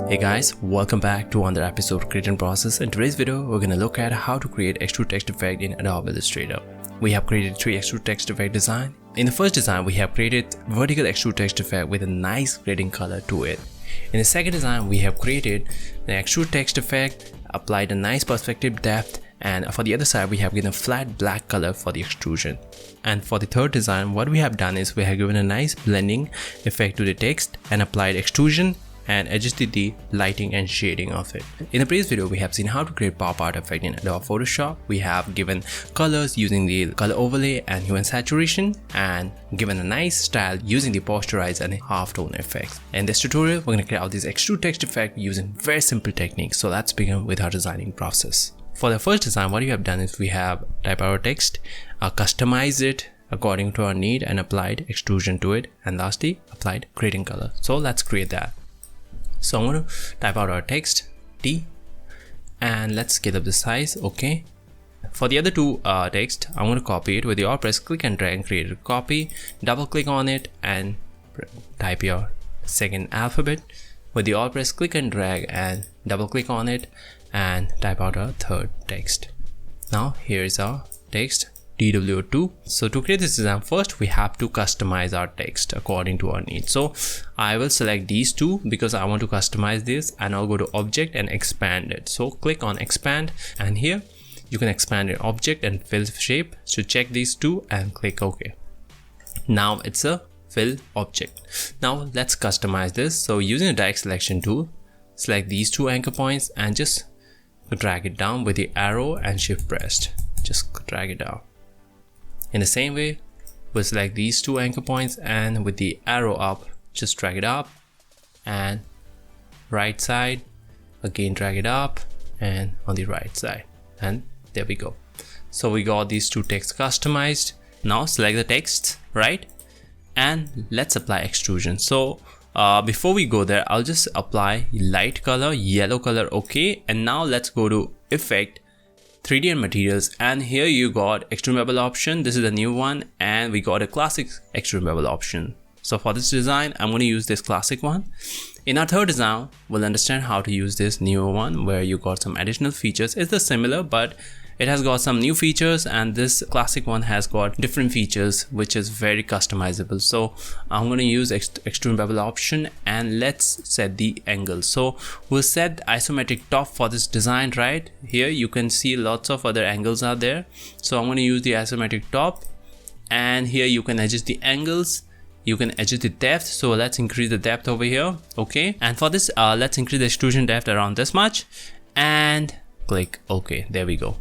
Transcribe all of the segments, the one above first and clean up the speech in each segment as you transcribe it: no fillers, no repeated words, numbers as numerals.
Hey guys, welcome back to another episode of Create and Process. In today's video, we're going to look at how to create extrude text effect in Adobe Illustrator. We have created three extrude text effect design. In the first design, we have created vertical extrude text effect with a nice grading color to it. In the second design, we have created the extrude text effect, applied a nice perspective depth, and for the other side, we have given a flat black color for the extrusion. And for the third design, what we have done is we have given a nice blending effect to the text and applied extrusion and adjusted the lighting and shading of it. In the previous video, we have seen how to create pop art effect in Adobe Photoshop. We have given colors using the color overlay and hue and saturation, and given a nice style using the posterize and halftone effects. In this tutorial, we're going to create out this extrude text effect using very simple techniques. So let's begin with our designing process. For the first design, what we have done is we have typed our text, customized it according to our need and applied extrusion to it, and lastly applied grading color. So let's create that. So I'm going to type out our text T and let's scale up the size. Okay. For the other two text, I'm going to copy it with the Alt press, click and drag and create a copy. Double click on it and type your second alphabet. With the Alt press, click and drag and double click on it and type out our third text. Now here is our text TW2. So to create this design, first we have to customize our text according to our needs. So I will select these two because I want to customize this, and I'll go to object and expand it. So click on expand, and here you can expand an object and fill shape. So check these two and click OK. Now it's a fill object. Now let's customize this. So using the direct selection tool, select these two anchor points and just drag it down with the arrow and shift pressed. Just drag it down. In the same way, we'll select these two anchor points and with the arrow up, just drag it up, and right side, again drag it up, and on the right side, and there we go. So we got these two texts customized. Now select the text, right? And let's apply extrusion. So before we go there, I'll just apply light color, yellow color, okay. And now let's go to effect, 3D and materials, and here you got extrude bevel option. This is a new one, and we got a classic extrude bevel option. So for this design, I'm going to use this classic one. In our third design, we'll understand how to use this newer one where you got some additional features. It's the similar, but it has got some new features, and this classic one has got different features which is very customizable. So I'm going to use extrude bevel option, and let's set the angle. So we'll set isometric top for this design. Right here you can see lots of other angles are there, so I'm going to use the isometric top, and here you can adjust the angles, you can adjust the depth. So let's increase the depth over here. Okay, and for this let's increase the extrusion depth around this much and click OK. There we go.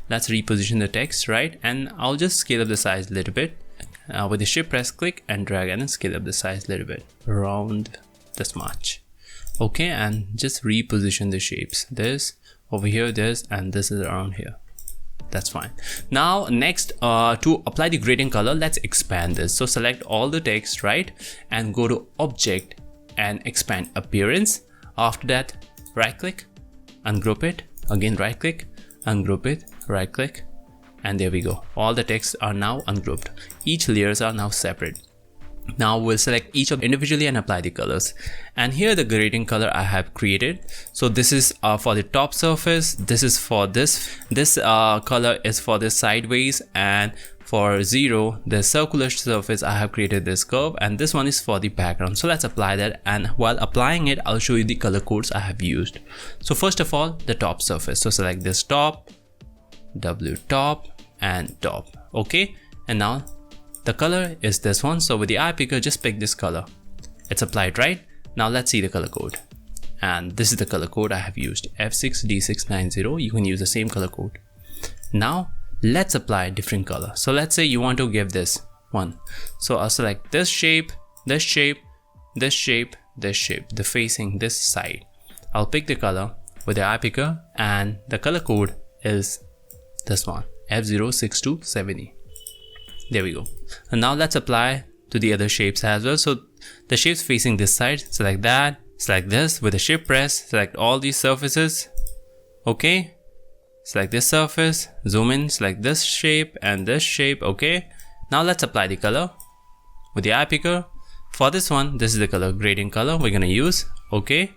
Let's reposition the text, right? And I'll just scale up the size a little bit with the shift press, click and drag, and then scale up the size a little bit around this much. Okay, and just reposition the shapes. This over here, this, and this is around here. That's fine. Now next, to apply the grading color, let's expand this. So select all the text, right, and go to object and expand appearance. After that, right click, ungroup it, again right click, ungroup it, right click, and there we go. All the texts are now ungrouped. Each layers are now separate. Now we'll select each of individually and apply the colors. And here the grading color I have created. So this is for the top surface. This is for this. This color is for the sideways, and for 0, the circular surface, I have created this curve, and this one is for the background. So let's apply that, and while applying it, I'll show you the color codes I have used. So first of all, the top surface. So select this top, W top, and top. Okay, and now the color is this one. So with the eye picker, just pick this color. It's applied, right? Now let's see the color code. And this is the color code I have used, F6D690. You can use the same color code. Now let's apply a different color. So let's say you want to give this one. So I'll select this shape, this shape, this shape, this shape, the facing this side. I'll pick the color with the eye picker, and the color code is this one, F0627E. There we go. And now let's apply to the other shapes as well. So the shapes facing this side, select that, select this with a shift press, select all these surfaces. Okay, select this surface, zoom in, select this shape and this shape. Okay, now let's apply the color with the eye picker. For this one, this is the color grading color we're gonna use. Okay,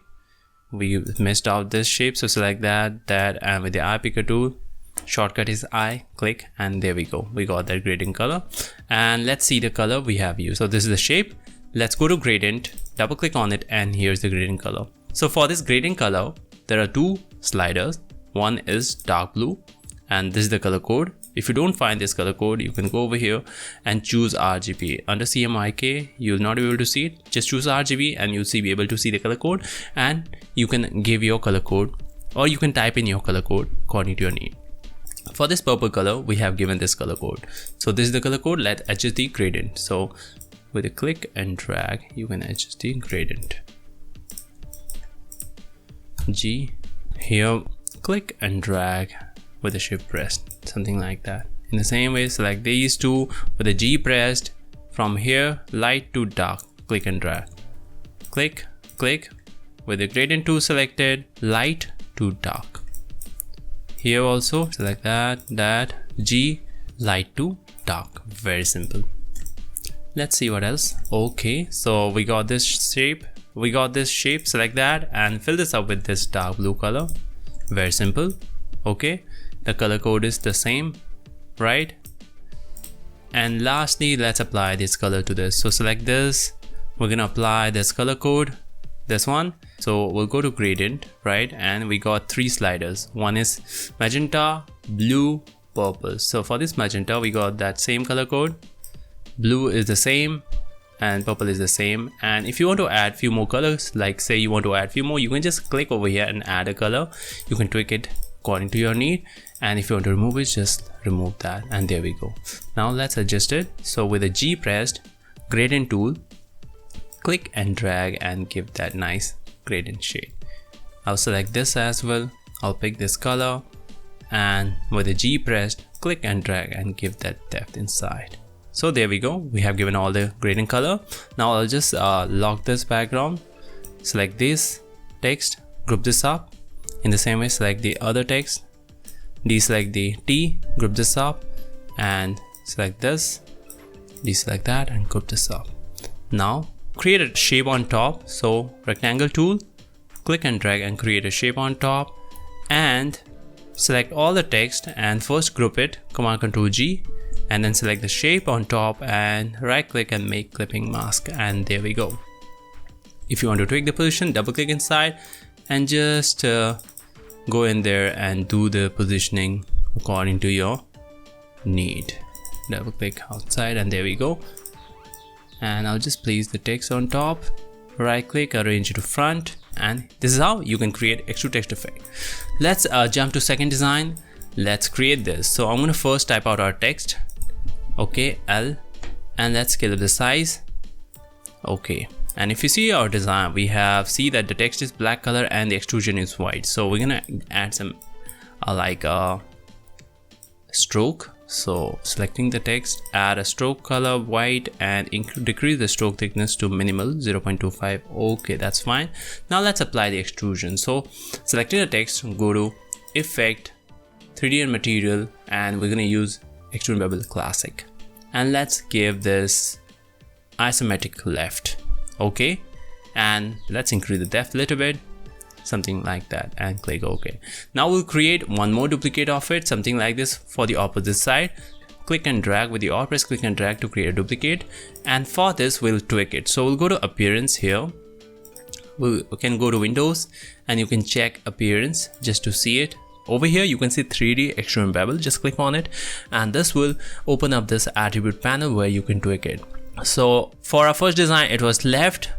we missed out this shape, so select that, and with the eye picker tool, shortcut is I, click, and there we go, we got that gradient color. And let's see the color we have used. So this is the shape. Let's go to gradient, double click on it, and here's the gradient color. So for this gradient color, there are two sliders. One is dark blue, and this is the color code. If you don't find this color code, you can go over here and choose RGB. Under CMYK, you'll not be able to see it. Just choose RGB and you'll be able to see the color code, and you can give your color code, or you can type in your color code according to your need. For this purple color, we have given this color code. So this is the color code. Let's adjust the gradient. So with a click and drag, you can adjust the gradient. G, here, click and drag with the shift pressed, something like that. In the same way, select these two with the G pressed. From here, light to dark, click and drag. Click, click, with the gradient tool selected, light to dark. Here also, select that, G, light to dark. Very simple. Let's see what else. Okay, so we got this shape. Select that and fill this up with this dark blue color. Very simple. Okay, the color code is the same, right? And lastly, let's apply this color to this. So select this, we're gonna apply this color code, this one. So we'll go to gradient, right? And we got three sliders. One is magenta, blue, purple. So for this magenta, we got that same color code. Blue is the same and purple is the same. And if you want to add few more colors, like say you want to add few more, you can just click over here and add a color. You can tweak it according to your need, and if you want to remove it, just remove that, and there we go. Now let's adjust it. So with the G pressed, gradient tool, click and drag and give that nice gradient shade. I'll select this as well. I'll pick this color, and with the G pressed, click and drag and give that depth inside. So there we go, we have given all the gradient color. Now I'll just lock this background, select this text, group this up. In the same way, select the other text, deselect the T, group this up, and select this, deselect that and group this up. Now create a shape on top. So rectangle tool, click and drag and create a shape on top, and select all the text and first group it, Command Control G, and then select the shape on top and right click and make clipping mask, and there we go. If you want to tweak the position, double click inside and just go in there and do the positioning according to your need. Double click outside and there we go. And I'll just place the text on top, right click, arrange it to front, and this is how you can create extrude text effect. Let's jump to second design. Let's create this. So I'm gonna first type out our text. Okay, L, and let's scale up the size. Okay, and if you see our design, we have see that the text is black color and the extrusion is white. So we're gonna add some like a stroke. So selecting the text, add a stroke color white and decrease the stroke thickness to minimal 0.25. Okay, that's fine. Now let's apply the extrusion. So selecting the text, go to effect, 3D and material, and we're gonna use extrude bevel classic, and let's give this isometric left. Okay, and let's increase the depth a little bit, something like that, and click OK. Now we'll create one more duplicate of it, something like this for the opposite side. Click and drag with the Alt press, click and drag to create a duplicate, and for this we'll tweak it. So we'll go to appearance here. We can go to Windows and you can check appearance just to see it. Over here you can see 3D extrude bevel, just click on it and this will open up this attribute panel where you can tweak it. So for our first design it was left.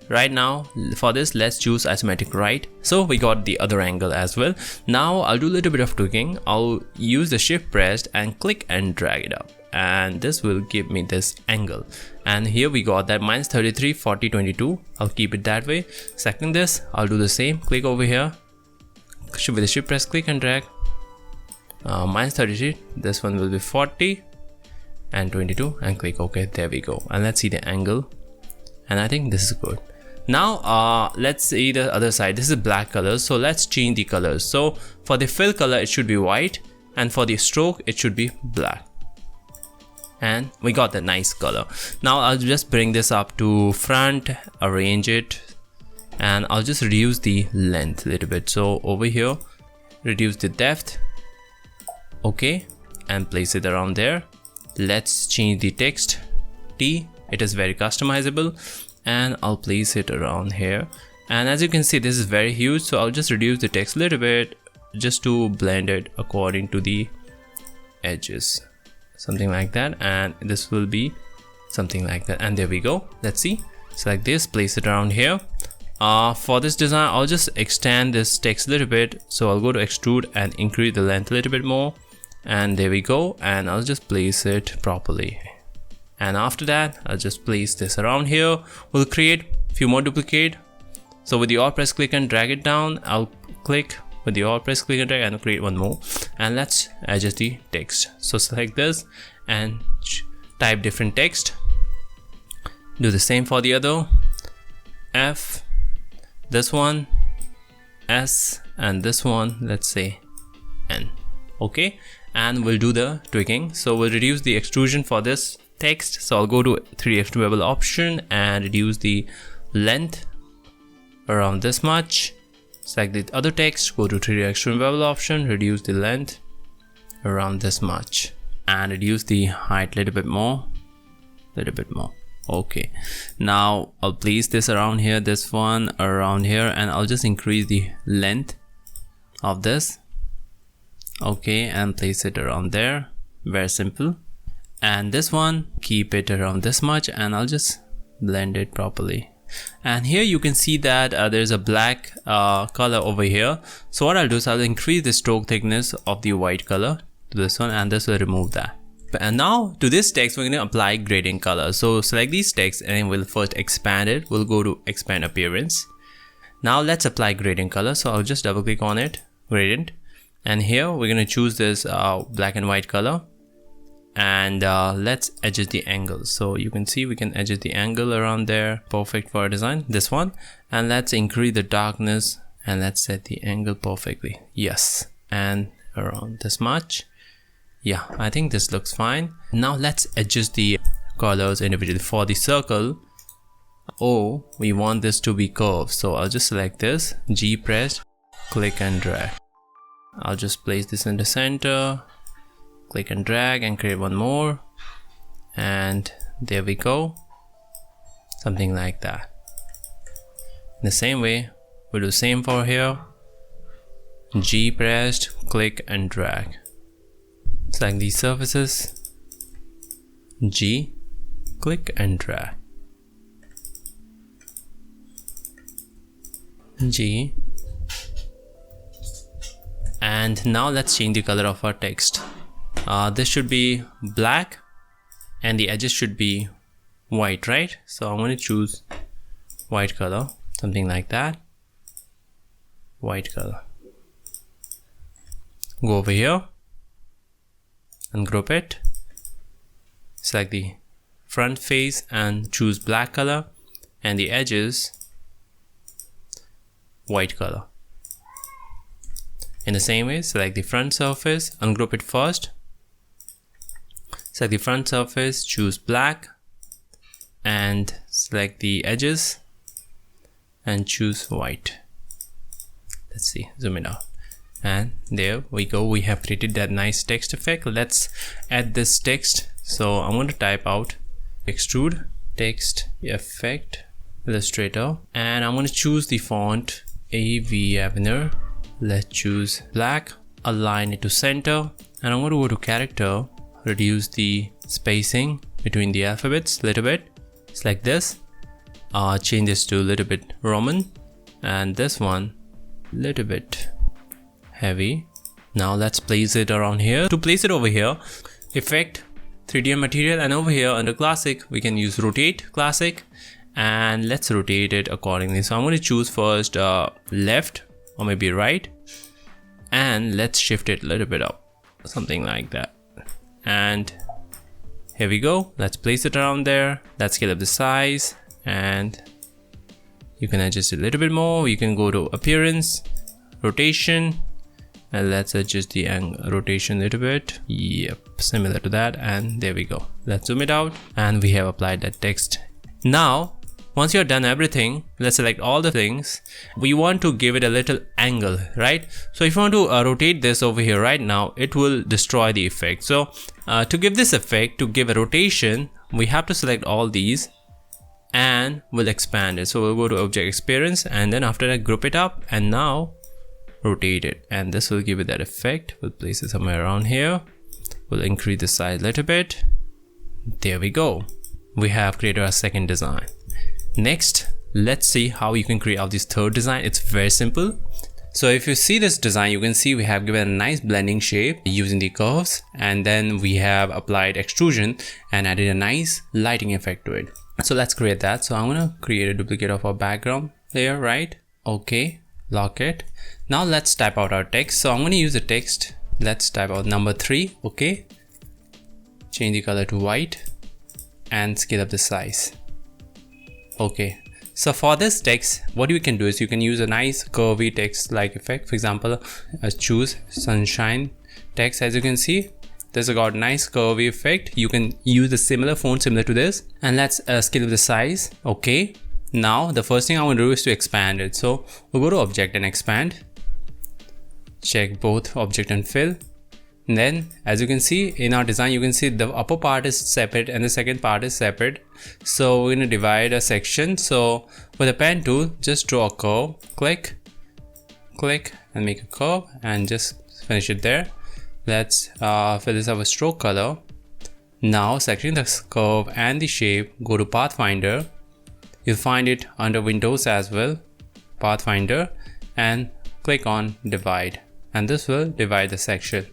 Right now for this let's choose isometric right. So we got the other angle as well. Now I'll do a little bit of tweaking. I'll use the shift pressed and click and drag it up, and this will give me this angle, and here we got that -33, 40, 22. I'll keep it that way. Selecting this, I'll do the same, click over here with the shift press, click and drag, -33, this one will be 40 and 22, and click OK. There we go, and let's see the angle, and I think this is good. Now let's see the other side. This is black color, so let's change the colors. So for the fill color it should be white, and for the stroke it should be black, and we got the nice color. Now I'll just bring this up to front, arrange it, and I'll just reduce the length a little bit. So over here, reduce the depth, okay, and place it around there. Let's change the text T, it is very customizable, and I'll place it around here. And as you can see, this is very huge, so I'll just reduce the text a little bit just to blend it according to the edges, something like that. And this will be something like that, and there we go. Let's see, select this, place it around here. For this design, I'll just extend this text a little bit, so I'll go to extrude and increase the length a little bit more, and there we go. And I'll just place it properly, and after that I'll just place this around here. We'll create a few more duplicate. So with the Alt press click and drag it down, I'll click with the Alt press click and drag and create one more. And let's adjust the text. So select this and type different text. Do the same for the other. F, this one, S, and this one, let's say N. Okay, and we'll do the tweaking. So we'll reduce the extrusion for this text. So I'll go to 3 extrudable option and reduce the length around this much. Select the other text, go to 3 extrudable option, reduce the length around this much, and reduce the height a little bit more. Okay, now I'll place this around here, this one around here, and I'll just increase the length of this. Okay, and place it around there. Very simple. And this one, keep it around this much, and I'll just blend it properly. And here you can see that there's a black color over here. So what I'll do is I'll increase the stroke thickness of the white color to this one, and this will remove that. And now to this text, we're going to apply gradient color. So select these text and we'll first expand it. We'll go to expand appearance. Now let's apply gradient color. So I'll just double click on it, gradient. And here we're going to choose this black and white color. And let's adjust the angle. So you can see we can adjust the angle around there. Perfect for our design, this one. And let's increase the darkness and let's set the angle perfectly. Yes, and around this much. Yeah, I think this looks fine. Now let's adjust the colors individually. For the circle, oh, we want this to be curved. So I'll just select this, G pressed, click and drag. I'll just place this in the center, click and drag and create one more. And there we go. Something like that. In the same way, we'll do the same for here. G pressed, click and drag. Select these surfaces, G, click and drag, G, and now let's change the color of our text. This should be black and the edges should be white, right? So I'm going to choose white color, something like that, white color. Go over here, ungroup it, select the front face and choose black color, and the edges white color. In the same way, select the front surface, ungroup it first, select the front surface, choose black, and select the edges and choose white. Let's see, zoom it out. And there we go, we have created that nice text effect. Let's add this text. So I'm going to type out extrude text effect Illustrator, and I'm going to choose the font AV Avener. Let's choose black, align it to center, and I'm going to go to character, reduce the spacing between the alphabets a little bit. Select this, change this to a little bit Roman, and this one a little bit heavy. Now let's place it around here. To place it over here, effect, 3D material, and over here under classic we can use rotate classic, and let's rotate it accordingly. So I'm going to choose first left or maybe right, and let's shift it a little bit up, something like that. And here we go, let's place it around there. Let's scale up the size, and you can adjust it a little bit more. You can go to appearance, rotation, and let's adjust the rotation a little bit. Yep, similar to that, and there we go. Let's zoom it out, and we have applied that text. Now Once you're done everything, let's select all the things. We want to give it a little angle, right? So if you want to rotate this over here right now, it will destroy the effect. So to give this effect, to give a rotation, we have to select all these and we'll expand it. So we'll go to object experience, and then after that group it up, and now rotate it, and this will give it that effect. We'll place it somewhere around here. We'll increase the size a little bit. There we go. We have created our second design. Next, let's see how you can create out this third design. It's very simple. So if you see this design, you can see we have given a nice blending shape using the curves, and then we have applied extrusion and added a nice lighting effect to it. So let's create that. So I'm gonna create a duplicate of our background layer, right? Okay, lock it. Now let's type out our text. So I'm gonna use the text. Let's type out number 3. Okay, change the color to white and scale up the size. Okay, so for this text, what you can do is you can use a nice curvy text like effect. For example, choose sunshine text. As you can see, this got nice curvy effect. You can use a similar font similar to this, and let's scale up the size. Okay, now the first thing I want to do is to expand it. So we'll go to object and expand, check both object and fill. And then as you can see in our design, you can see the upper part is separate and the second part is separate. So we're going to divide a section. So with a pen tool, just draw a curve, click and make a curve and just finish it there. Let's fill this up with stroke color. Now selecting the curve and the shape, go to Pathfinder. You'll find it under Windows as well, Pathfinder, and click on divide, and this will divide the section.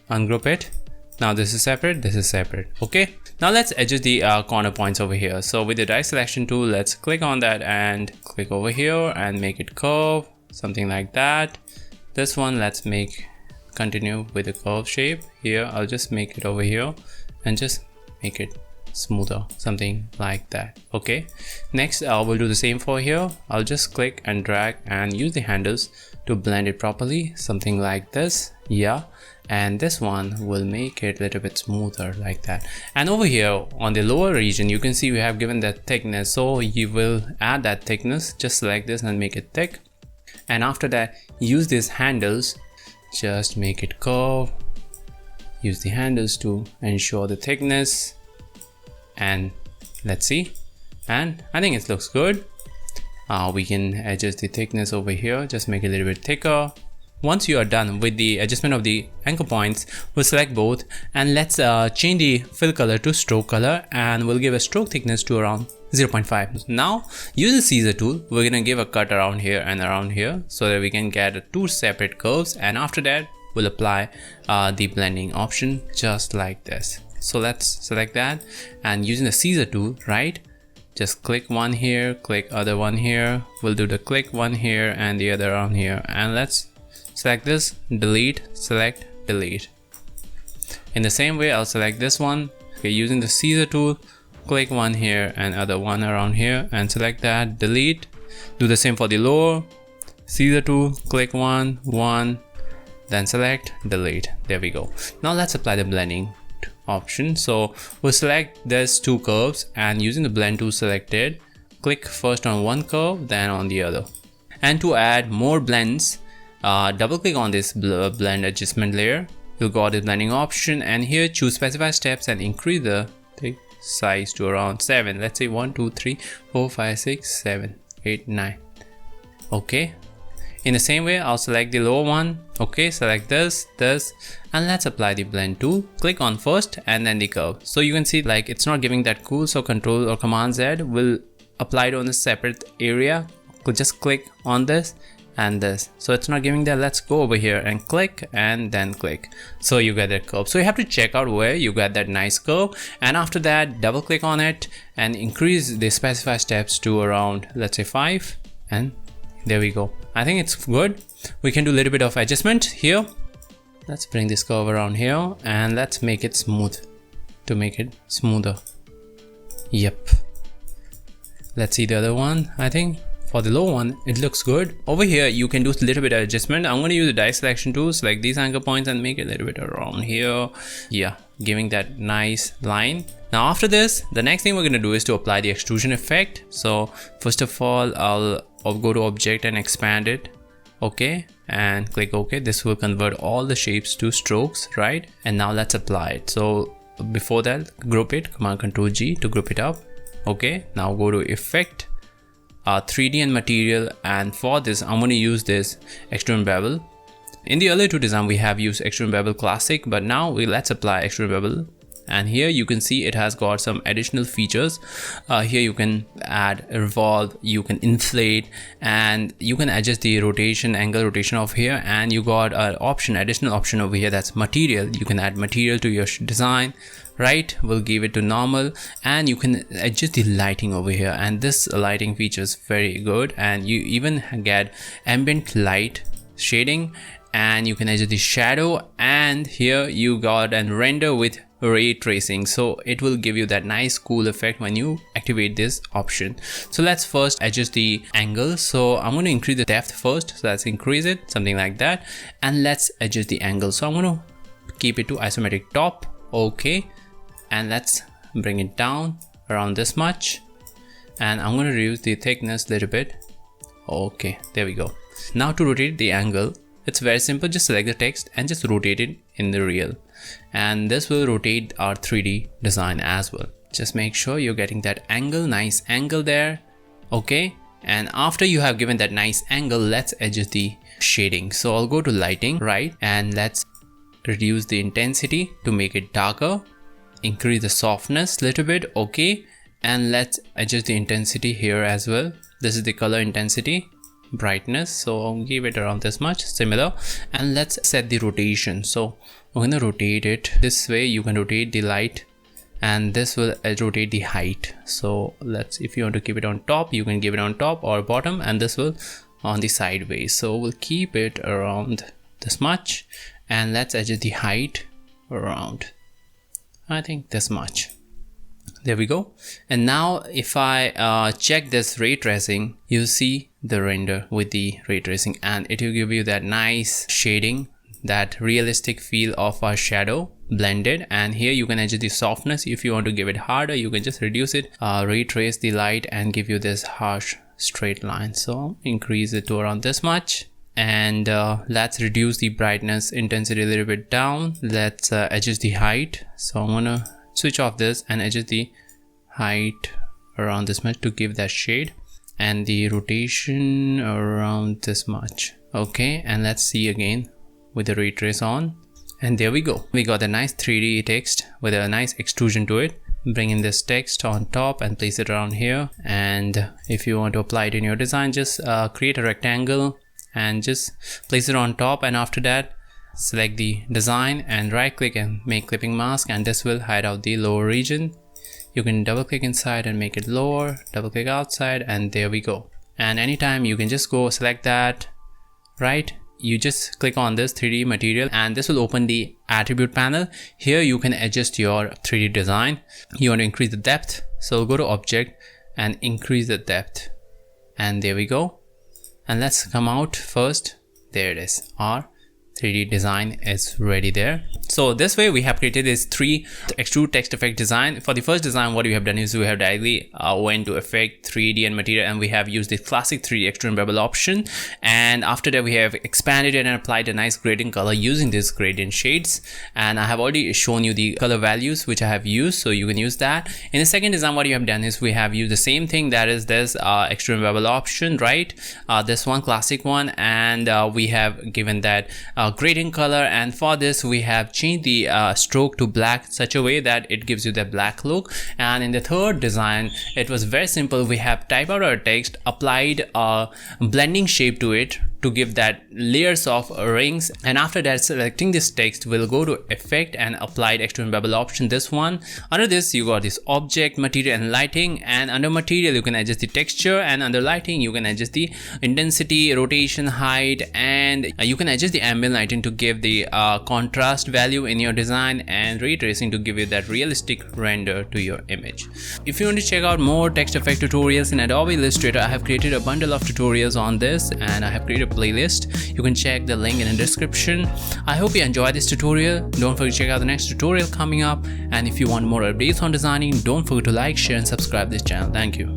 Ungroup it. Now this is separate, this is separate. Okay, now let's adjust the corner points over here. So with the direct selection tool, let's click on that and click over here and make it curve, something like that. This one, let's continue with the curve shape. Here I'll just make it over here and just make it smoother, something like that. Okay, next we'll do the same for here. I'll just click and drag and use the handles to blend it properly, something like this. Yeah, and this one will make it a little bit smoother like that. And over here on the lower region, you can see we have given that thickness, so you will add that thickness. Just select this and make it thick, and after that use these handles, just make it curve, use the handles to ensure the thickness, and let's see, and I think it looks good. We can adjust the thickness over here, just make it a little bit thicker. Once you are done with the adjustment of the anchor points, we'll select both and let's change the fill color to stroke color, and we'll give a stroke thickness to around 0.5. Now use the scissor tool, we're gonna give a cut around here and around here so that we can get two separate curves, and after that we'll apply the blending option just like this. So let's select that, and using the scissor tool, right, just click one here, click other one here. We'll do the click one here and the other on here, and let's select this, delete, select, delete. In the same way, I'll select this one. Okay, using the scissor tool, click one here and other one around here and select that, delete. Do the same for the lower, scissor tool, click one, then select, delete. There we go. Now let's apply the blending option. So we'll select these two curves, and using the blend tool selected, click first on one curve, then on the other. And to add more blends, double click on this blend adjustment layer. You'll go to the blending option, and here choose specify steps and increase the size to around 7. Let's say 1 2 3 4 5 6 7 8 9. Okay, in the same way I'll select the lower one. Okay, select this, and let's apply the blend tool. Click on first and then the curve. So you can see like it's not giving that cool, so Control or Command Z will apply it on a separate area. Just click on this and this, so it's not giving that. Let's go over here and click and then click, so you get that curve. So you have to check out where you got that nice curve, and after that double click on it and increase the specify steps to around, let's say 5, and there we go. I think it's good. We can do a little bit of adjustment here. Let's bring this curve around here and let's make it smooth to make it smoother. Yep, let's see the other one. I think For the low one, it looks good. Over here, you can do a little bit of adjustment. I'm going to use the die selection tool, select these anchor points and make it a little bit around here. Yeah, giving that nice line. Now after this, the next thing we're going to do is to apply the extrusion effect. So first of all, I'll go to object and expand it. Okay, and click OK. This will convert all the shapes to strokes, right? And now let's apply it. So before that, group it, Command Control G to group it up. Okay, now go to effect, 3D and material, and for this I'm going to use this extrude bevel. In the earlier two design we have used extrude bevel classic, but now let's apply extrude bevel. And here you can see it has got some additional features. Here you can add a revolve, you can inflate, and you can adjust the rotation, angle rotation of here. And you got an option, additional option over here, that's material. You can add material to your design, right? We'll give it to normal, and you can adjust the lighting over here. And this lighting feature is very good, and you even get ambient light shading, and you can adjust the shadow. And here you got a render with ray tracing, so it will give you that nice cool effect when you activate this option. So let's first adjust the angle. So I'm going to increase the depth first, so let's increase it something like that, and let's adjust the angle. So I'm going to keep it to isometric top. Okay, and let's bring it down around this much, and I'm going to reduce the thickness a little bit. Okay, there we go. Now to rotate the angle, it's very simple. Just select the text and just rotate it in the real, and this will rotate our 3D design as well. Just make sure you're getting that angle, nice angle there. Okay, and after you have given that nice angle, let's adjust the shading. So I'll go to lighting, right, and let's reduce the intensity to make it darker, increase the softness a little bit. Okay, and let's adjust the intensity here as well. This is the color intensity, brightness, so I'll give it around this much, similar. And let's set the rotation. So we're going to rotate it this way. You can rotate the light, and this will rotate the height. So let's, if you want to keep it on top, you can give it on top or bottom, and this will on the sideways. So we'll keep it around this much, and let's adjust the height around, I think this much. There we go. And now if I check this ray tracing, you see the render with the ray tracing, and it will give you that nice shading, that realistic feel of our shadow blended. And here you can adjust the softness. If you want to give it harder, you can just reduce it, ray trace the light, and give you this harsh straight line. So increase it to around this much, and let's reduce the brightness intensity a little bit down. Let's adjust the height. So I'm gonna switch off this and adjust the height around this much to give that shade, and the rotation around this much. Okay, and let's see again with the ray trace on, and there we go. We got a nice 3D text with a nice extrusion to it. Bring in this text on top and place it around here. And if you want to apply it in your design, just create a rectangle and just place it on top, and after that select the design and right click and make clipping mask, and this will hide out the lower region. You can double click inside and make it lower, double click outside, and there we go. And anytime you can just go select that, right, you just click on this 3D material, and this will open the attribute panel. Here you can adjust your 3D design. You want to increase the depth, so go to object and increase the depth, and there we go. And let's come out first. There it is, our 3D design is ready there. So this way we have created this 3 extrude text effect design. For the first design, what we have done is we have directly went to effect, 3D and material, and we have used the classic 3D extrude bevel option. And after that we have expanded it and applied a nice gradient color using these gradient shades. And I have already shown you the color values which I have used, so you can use that. In the second design, what you have done is we have used the same thing, that is this extrude bevel option, right? This one, classic one, and we have given that gradient color, and for this we have changed the stroke to black such a way that it gives you the black look. And in the third design, it was very simple. We have typed out our text, applied a blending shape to it to give that layers of rings. And after that, selecting this text, we'll go to effect and applied extrude bevel option, this one. Under this you got this object, material and lighting, and under material you can adjust the texture, and under lighting you can adjust the intensity, rotation, height, and you can adjust the ambient lighting to give the contrast value in your design, and ray tracing to give you that realistic render to your image. If you want to check out more text effect tutorials in Adobe Illustrator, I have created a bundle of tutorials on this, and I have created a playlist. You can check the link in the description. I hope you enjoyed this tutorial. Don't forget to check out the next tutorial coming up, and if you want more updates on designing, don't forget to like, share and subscribe this channel. Thank you.